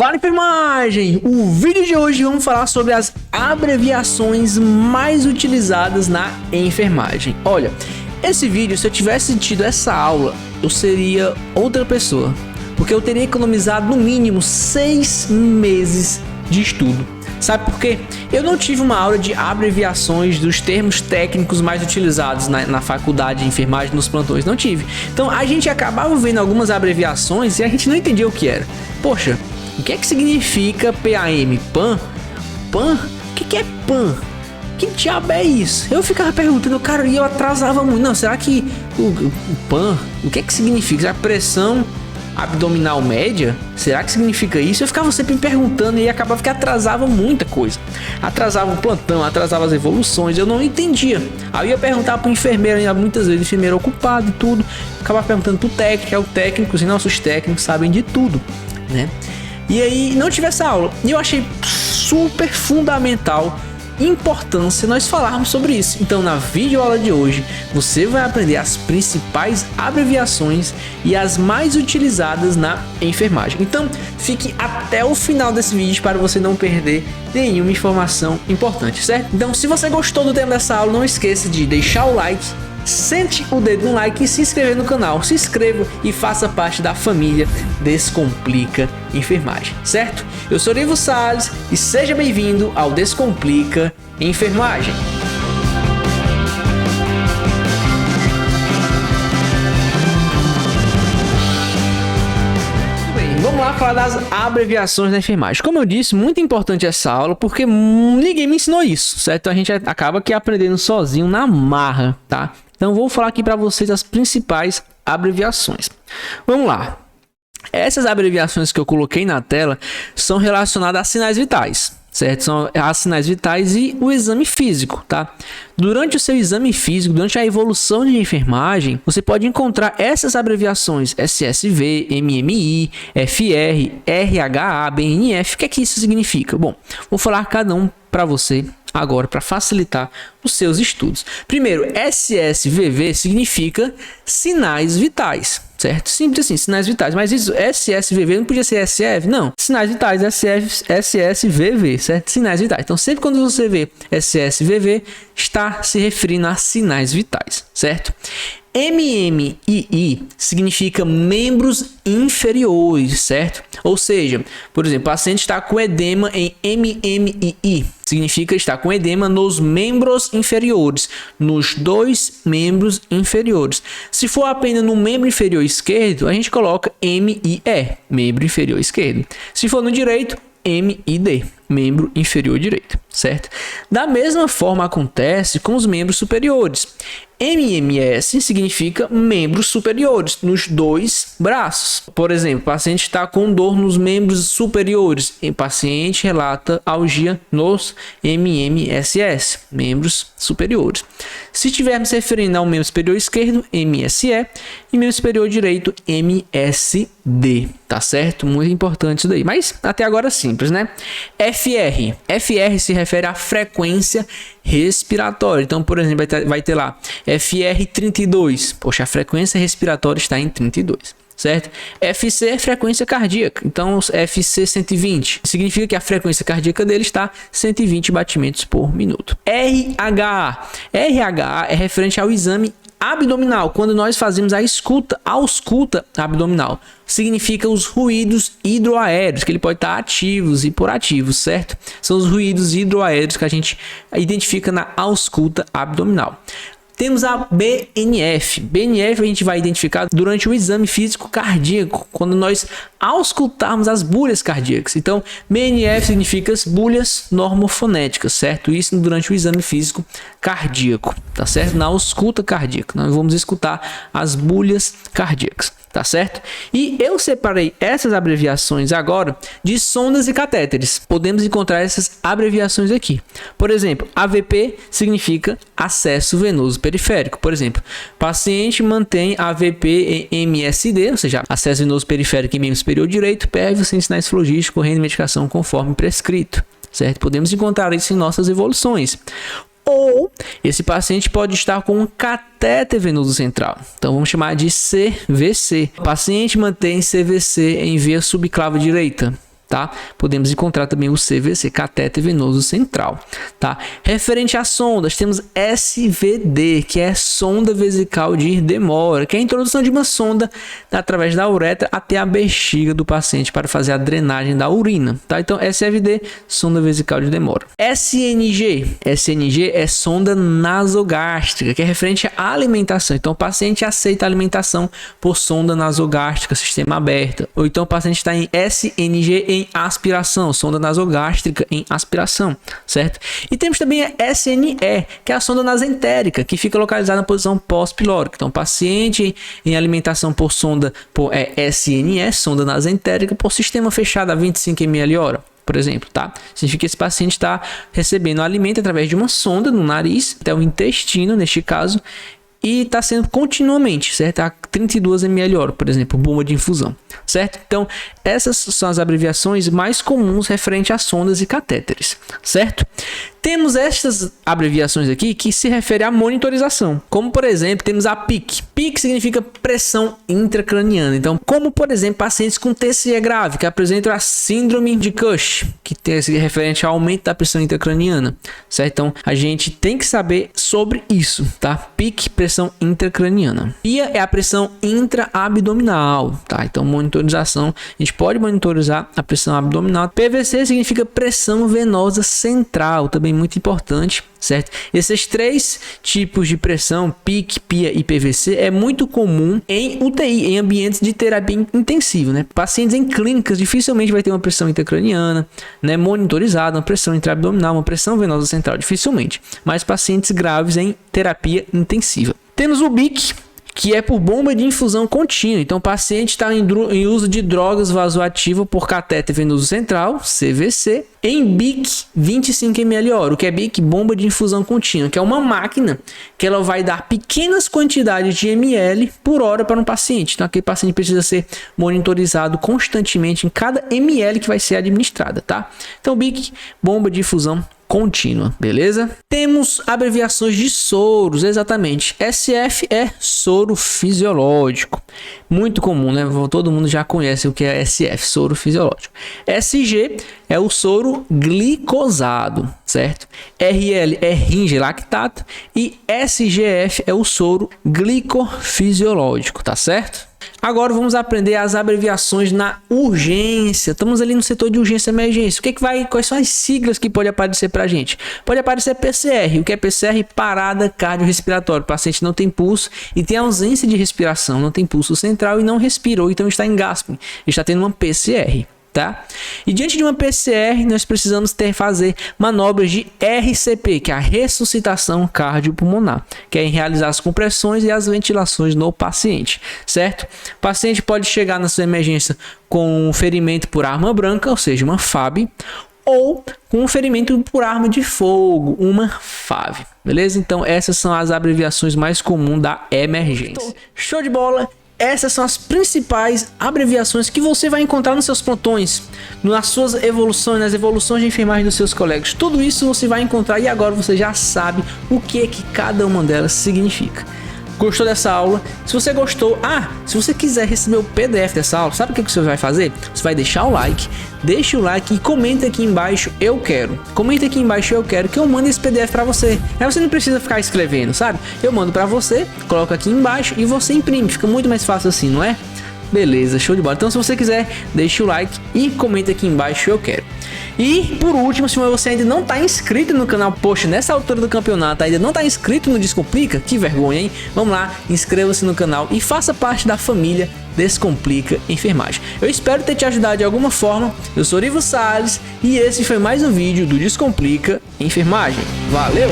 Fala, enfermagem! O vídeo de hoje vamos falar sobre as abreviações mais utilizadas na enfermagem. Olha, esse vídeo, se eu tivesse tido essa aula, eu seria outra pessoa, porque eu teria economizado no mínimo 6 meses de estudo. Sabe por quê? Eu não tive uma aula de abreviações dos termos técnicos mais utilizados na faculdade de enfermagem, nos plantões, não tive. Então a gente acabava vendo algumas abreviações e a gente não entendia o que era. Poxa, o que é que significa PAM? PAN? PAN? O que é PAN? Que diabo é isso? Eu ficava perguntando, cara, e eu atrasava muito. Não, será que o PAN, o que é que significa? Será pressão abdominal média? Será que significa isso? Eu ficava sempre me perguntando e acabava que atrasava muita coisa. Atrasava o plantão, atrasava as evoluções, eu não entendia. Aí eu ia perguntar pro enfermeiro, e muitas vezes o enfermeiro ocupado e tudo. Acabava perguntando pro técnico, o técnico, e nossos técnicos sabem de tudo, né? E aí não tive essa aula. E eu achei super fundamental importância nós falarmos sobre isso. Então na videoaula de hoje você vai aprender as principais abreviações e as mais utilizadas na enfermagem. Então fique até o final desse vídeo para você não perder nenhuma informação importante, certo? Então se você gostou do tema dessa aula, não esqueça de deixar o like, sente o dedo no like e se inscrever no canal. Se inscreva e faça parte da família Descomplica Enfermagem, certo? Eu sou Ivo Salles e seja bem-vindo ao Descomplica Enfermagem. Vamos lá falar das abreviações da enfermagem. Como eu disse, muito importante essa aula porque ninguém me ensinou isso, certo? A gente acaba aqui aprendendo sozinho na marra, tá? Então vou falar aqui para vocês as principais abreviações. Vamos lá. Essas abreviações que eu coloquei na tela são relacionadas a sinais vitais, certo? São as sinais vitais e o exame físico, tá? Durante o seu exame físico, durante a evolução de enfermagem, você pode encontrar essas abreviações SSV, MMI, FR, RHA, BNF. O que é que isso significa? Bom, vou falar cada um para você agora para facilitar os seus estudos. Primeiro, SSVV significa sinais vitais, certo? Simples assim, sinais vitais. Mas isso, SSVV não podia ser SF? Não. Sinais vitais, SSVV, certo? Sinais vitais. Então, sempre quando você vê SSVV, está se referindo a sinais vitais, certo? MMII significa membros inferiores, certo? Ou seja, por exemplo, o paciente está com edema em MMII, significa estar com edema nos membros inferiores, nos 2 membros inferiores. Se for apenas no membro inferior esquerdo, a gente coloca MIE, membro inferior esquerdo. Se for no direito, MID, membro inferior direito, certo? Da mesma forma acontece com os membros superiores. MMS significa membros superiores, nos 2 braços. Por exemplo, o paciente está com dor nos membros superiores. O paciente relata algia nos MMSS, membros superiores. Se estivermos referindo ao membro superior esquerdo, MSE, e membro superior direito, MSD. Tá certo? Muito importante isso daí. Mas até agora simples, né? FR. FR se refere à frequência respiratória. Então, por exemplo, vai ter lá FR 32. Poxa, a frequência respiratória está em 32. Certo? FC é frequência cardíaca. Então, FC 120 significa que a frequência cardíaca dele está 120 batimentos por minuto. RHA. RHA é referente ao exame abdominal, quando nós fazemos a ausculta abdominal. Significa os ruídos hidroaéreos, que ele pode estar ativos e por ativos, certo? São os ruídos hidroaéreos que a gente identifica na ausculta abdominal. Temos a BNF. BNF a gente vai identificar durante o exame físico cardíaco, quando nós auscultarmos as bulhas cardíacas. Então, BNF significa as bulhas normofonéticas, certo? Isso durante o exame físico cardíaco, tá certo? Na ausculta cardíaca, nós vamos escutar as bulhas cardíacas, tá certo? E eu separei essas abreviações agora de sondas e catéteres. Podemos encontrar essas abreviações aqui. Por exemplo, AVP significa acesso venoso periférico. Por exemplo, paciente mantém AVP em MSD, ou seja, acesso venoso periférico em membro superior direito, PEV sem sinais flogísticos, correndo medicação conforme prescrito, certo? Podemos encontrar isso em nossas evoluções. Ou esse paciente pode estar com um catéter venoso central. Então vamos chamar de CVC. O paciente mantém CVC em veia subclava direita. tá? Podemos encontrar também o CVC, catéter venoso central, tá? Referente às sondas, temos SVD, que é sonda vesical de demora, que é a introdução de uma sonda através da uretra até a bexiga do paciente para fazer a drenagem da urina, tá? Então, SVD, sonda vesical de demora. SNG é sonda nasogástrica, que é referente à alimentação. Então, o paciente aceita a alimentação por sonda nasogástrica, sistema aberto, ou então o paciente está em SNG em aspiração, sonda nasogástrica em aspiração, certo? E temos também a SNE, que é a sonda nasentérica, que fica localizada na posição pós-pilórica. Então, paciente em alimentação por sonda por SNE, sonda nasentérica, por sistema fechado a 25 ml/hora, por exemplo, tá? Significa que esse paciente está recebendo alimento através de uma sonda no nariz, até o intestino, neste caso, e está sendo continuamente, certo? A 32 ml/hora, por exemplo, bomba de infusão, certo? Então, essas são as abreviações mais comuns referente a sondas e catéteres, certo? Temos estas abreviações aqui que se referem à monitorização, como por exemplo, temos a PIC. PIC significa pressão intracraniana. Então, como por exemplo, pacientes com TCE grave, que apresentam a síndrome de Cush, que tem referente ao aumento da pressão intracraniana, certo? Então, a gente tem que saber sobre isso, tá? PIC, pressão intracraniana. PIA é a pressão intraabdominal, tá? Então, monitorização, a gente pode monitorizar a pressão abdominal. PVC significa pressão venosa central, também muito importante, certo? Esses três tipos de pressão, PIC, PIA e PVC, é muito comum em UTI, em ambientes de terapia intensiva, né? Pacientes em clínicas dificilmente vai ter uma pressão intracraniana, né, monitorizada, uma pressão intraabdominal, uma pressão venosa central, dificilmente, mas pacientes graves em terapia intensiva. Temos o BIC, que é por bomba de infusão contínua. Então, o paciente está em uso de drogas vasoativas por catéter venoso central, CVC, em BIC 25 ml/hora. O que é BIC? Bomba de infusão contínua, que é uma máquina que ela vai dar pequenas quantidades de ml por hora para um paciente. Então, aquele paciente precisa ser monitorizado constantemente em cada ml que vai ser administrada, tá? Então, BIC, bomba de infusão contínua, beleza? Temos abreviações de soros, exatamente. SF é soro fisiológico, muito comum, né? Todo mundo já conhece o que é SF, soro fisiológico. SG é o soro glicosado, certo? RL é ringe lactato e SGF é o soro glicofisiológico, tá certo? Agora vamos aprender as abreviações na urgência. Estamos ali no setor de urgência e emergência. Quais são as siglas que pode aparecer para a gente? Pode aparecer PCR. O que é PCR? Parada cardiorrespiratória. O paciente não tem pulso e tem ausência de respiração, não tem pulso central e não respirou, então está em gasping. Está tendo uma PCR. Tá? E diante de uma PCR, nós precisamos fazer manobras de RCP, que é a ressuscitação cardiopulmonar, que é em realizar as compressões e as ventilações no paciente, certo? O paciente pode chegar na sua emergência com um ferimento por arma branca, ou seja, uma FAB, ou com um ferimento por arma de fogo, uma FAV, beleza? Então, essas são as abreviações mais comuns da emergência. Show de bola! Essas são as principais abreviações que você vai encontrar nos seus plantões, nas suas evoluções, nas evoluções de enfermagem dos seus colegas. Tudo isso você vai encontrar e agora você já sabe o que cada uma delas significa. Gostou dessa aula? Se você gostou, se você quiser receber o PDF dessa aula, sabe o que você vai fazer? Você vai deixar o like, deixa o like e comenta aqui embaixo, eu quero. Comenta aqui embaixo, eu quero, que eu mando esse PDF para você. Aí você não precisa ficar escrevendo, sabe? Eu mando para você, coloco aqui embaixo e você imprime. Fica muito mais fácil assim, não é? Beleza, show de bola. Então se você quiser, deixa o like e comenta aqui embaixo, eu quero. E por último, se você ainda não está inscrito no canal, poxa, nessa altura do campeonato ainda não está inscrito no Descomplica, que vergonha, hein? Vamos lá, inscreva-se no canal e faça parte da família Descomplica Enfermagem. Eu espero ter te ajudado de alguma forma. Eu sou Ivo Salles e esse foi mais um vídeo do Descomplica Enfermagem. Valeu!